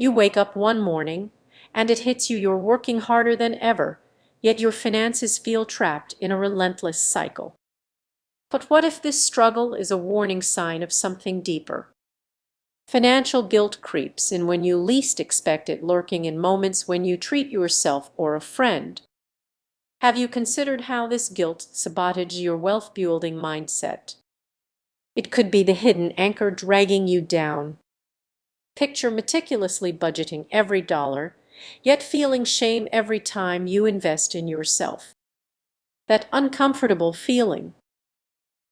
You wake up one morning, and it hits you you're working harder than ever, yet your finances feel trapped in a relentless cycle. But what if this struggle is a warning sign of something deeper? Financial guilt creeps in when you least expect it, lurking in moments when you treat yourself or a friend. Have you considered how this guilt sabotages your wealth-building mindset? It could be the hidden anchor dragging you down. Picture meticulously budgeting every dollar, yet feeling shame every time you invest in yourself. That uncomfortable feeling.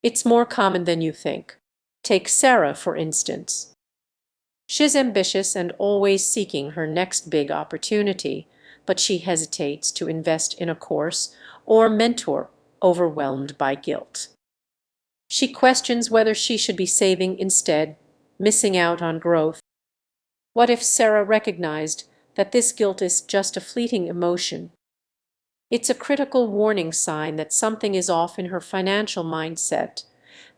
It's more common than you think. Take Sarah, for instance. She's ambitious and always seeking her next big opportunity, but she hesitates to invest in a course or mentor, overwhelmed by guilt. She questions whether she should be saving instead, missing out on growth. What if Sarah recognized that this guilt is just a fleeting emotion? It's a critical warning sign that something is off in her financial mindset,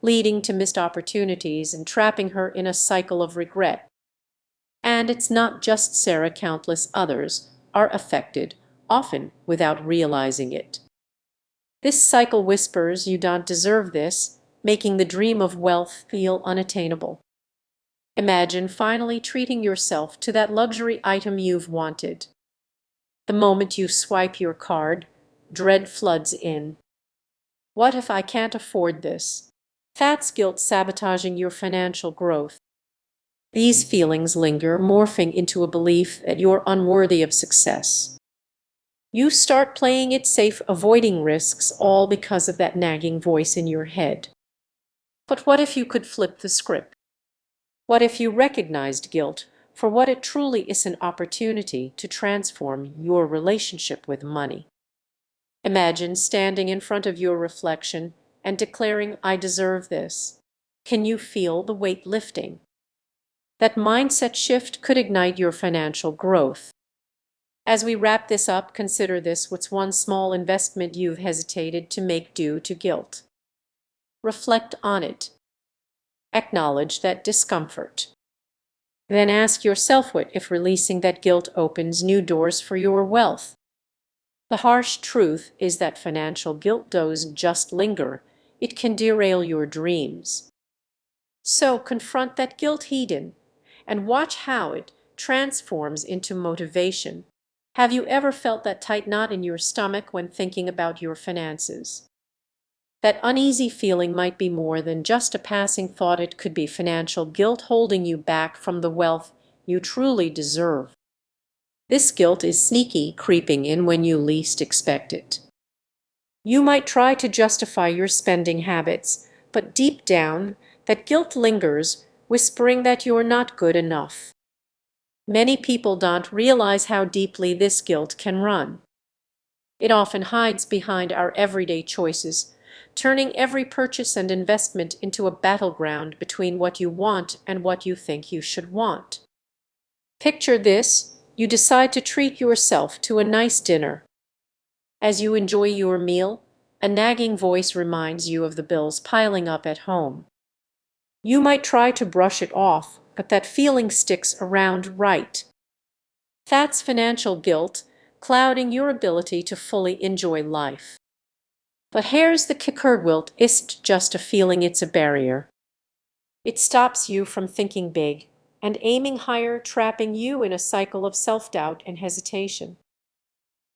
leading to missed opportunities and trapping her in a cycle of regret. And it's not just Sarah, countless others are affected, often without realizing it. This cycle whispers you don't deserve this, making the dream of wealth feel unattainable. Imagine finally treating yourself to that luxury item you've wanted. The moment you swipe your card, dread floods in. What if I can't afford this? That's guilt sabotaging your financial growth. These feelings linger, morphing into a belief that you're unworthy of success. You start playing it safe, avoiding risks, all because of that nagging voice in your head. But what if you could flip the script? What if you recognized guilt for what it truly is, an opportunity to transform your relationship with money? Imagine standing in front of your reflection and declaring, "I deserve this." Can you feel the weight lifting? That mindset shift could ignite your financial growth. As we wrap this up, consider this: what's one small investment you've hesitated to make due to guilt? Reflect on it. Acknowledge that discomfort. Then ask yourself, what if releasing that guilt opens new doors for your wealth? The harsh truth is that financial guilt doesn't just linger, it can derail your dreams. So confront that guilt hidden and watch how it transforms into motivation. Have you ever felt that tight knot in your stomach when thinking about your finances? That uneasy feeling might be more than just a passing thought. It could be financial guilt holding you back from the wealth you truly deserve. This guilt is sneaky, creeping in when you least expect it. You might try to justify your spending habits, but deep down, that guilt lingers, whispering that you're not good enough. Many people don't realize how deeply this guilt can run. It often hides behind our everyday choices, turning every purchase and investment into a battleground between what you want and what you think you should want. Picture this: you decide to treat yourself to a nice dinner. As you enjoy your meal, a nagging voice reminds you of the bills piling up at home. You might try to brush it off, but that feeling sticks around, right? That's financial guilt, clouding your ability to fully enjoy life. But here's the kicker: guilt isn't just a feeling, it's a barrier. It stops you from thinking big and aiming higher, trapping you in a cycle of self-doubt and hesitation.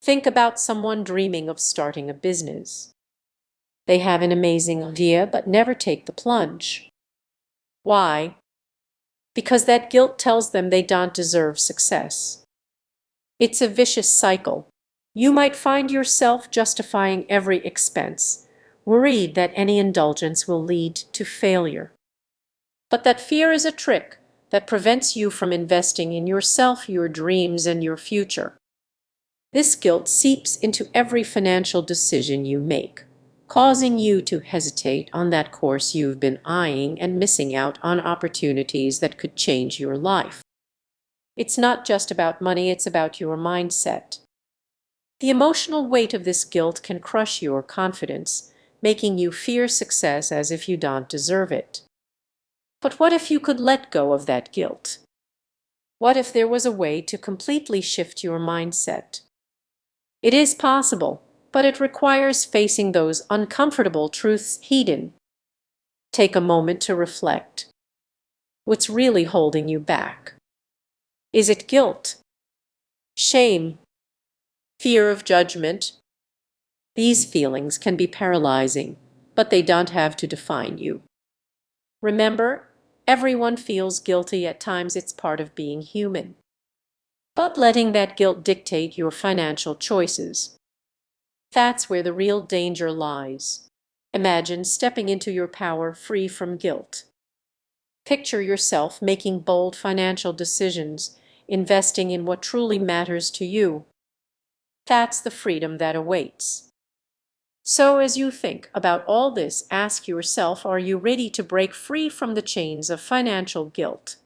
Think about someone dreaming of starting a business. They have an amazing idea but never take the plunge. Why? Because that guilt tells them they don't deserve success. It's a vicious cycle. You might find yourself justifying every expense, worried that any indulgence will lead to failure. But that fear is a trick that prevents you from investing in yourself, your dreams, and your future. This guilt seeps into every financial decision you make, causing you to hesitate on that course you've been eyeing and missing out on opportunities that could change your life. It's not just about money, it's about your mindset. The emotional weight of this guilt can crush your confidence, making you fear success as if you don't deserve it. But what if you could let go of that guilt? What if there was a way to completely shift your mindset? It is possible, but it requires facing those uncomfortable truths head-on. Take a moment to reflect. What's really holding you back? Is it guilt, shame, fear of judgment? These feelings can be paralyzing, but they don't have to define you. Remember, everyone feels guilty at times. It's part of being human. But letting that guilt dictate your financial choices, that's where the real danger lies. Imagine stepping into your power free from guilt. Picture yourself making bold financial decisions, investing in what truly matters to you. That's the freedom that awaits. So as you think about all this, ask yourself, are you ready to break free from the chains of financial guilt?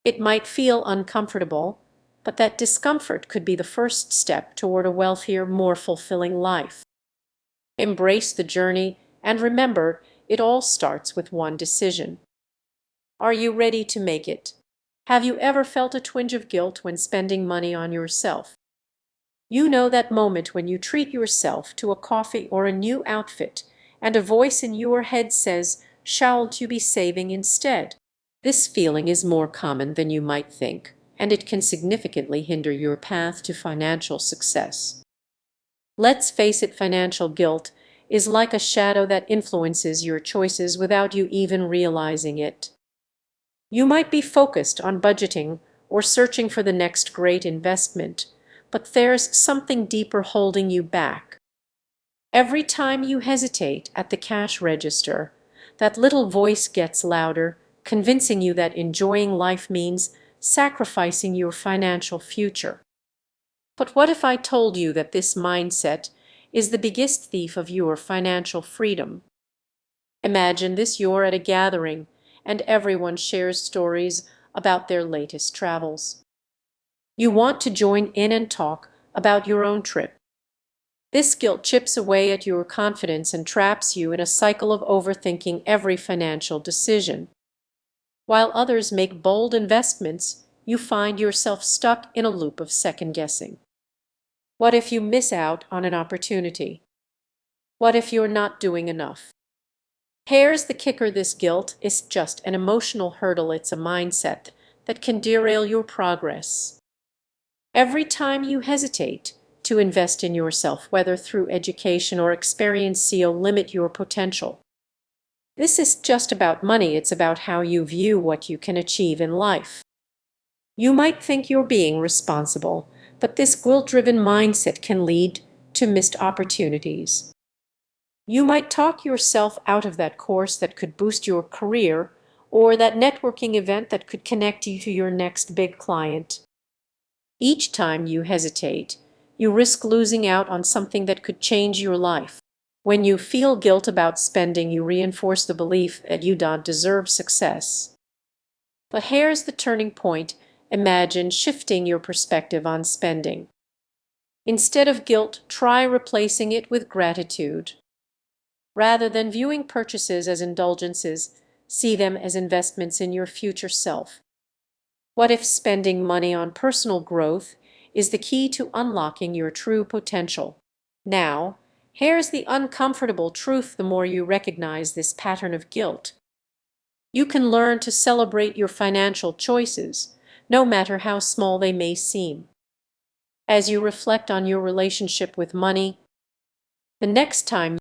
It might feel uncomfortable, but that discomfort could be the first step toward a wealthier, more fulfilling life. Embrace the journey and remember, it all starts with one decision. Are you ready to make it? Have you ever felt a twinge of guilt when spending money on yourself? You know that moment when you treat yourself to a coffee or a new outfit, and a voice in your head says, "Shouldn't you be saving instead?" This feeling is more common than you might think, and it can significantly hinder your path to financial success. Let's face it, financial guilt is like a shadow that influences your choices without you even realizing it. You might be focused on budgeting or searching for the next great investment, but there's something deeper holding you back. Every time you hesitate at the cash register, that little voice gets louder, convincing you that enjoying life means sacrificing your financial future. But what if I told you that this mindset is the biggest thief of your financial freedom? Imagine this: you're at a gathering, and everyone shares stories about their latest travels. You want to join in and talk about your own trip. This guilt chips away at your confidence and traps you in a cycle of overthinking every financial decision. While others make bold investments, you find yourself stuck in a loop of second-guessing. What if you miss out on an opportunity? What if you're not doing enough? Here's the kicker: this guilt is just an emotional hurdle. It's a mindset that can derail your progress. Every time you hesitate to invest in yourself, whether through education or experience, you'll limit your potential. This is just about money. It's about how you view what you can achieve in life. You might think you're being responsible, but this guilt-driven mindset can lead to missed opportunities. You might talk yourself out of that course that could boost your career, or that networking event that could connect you to your next big client. Each time you hesitate, you risk losing out on something that could change your life. When you feel guilt about spending, you reinforce the belief that you don't deserve success. But here's the turning point. Imagine shifting your perspective on spending. Instead of guilt, try replacing it with gratitude. Rather than viewing purchases as indulgences, see them as investments in your future self. What if spending money on personal growth is the key to unlocking your true potential? Now, here's the uncomfortable truth: the more you recognize this pattern of guilt, you can learn to celebrate your financial choices, no matter how small they may seem. As you reflect on your relationship with money, the next time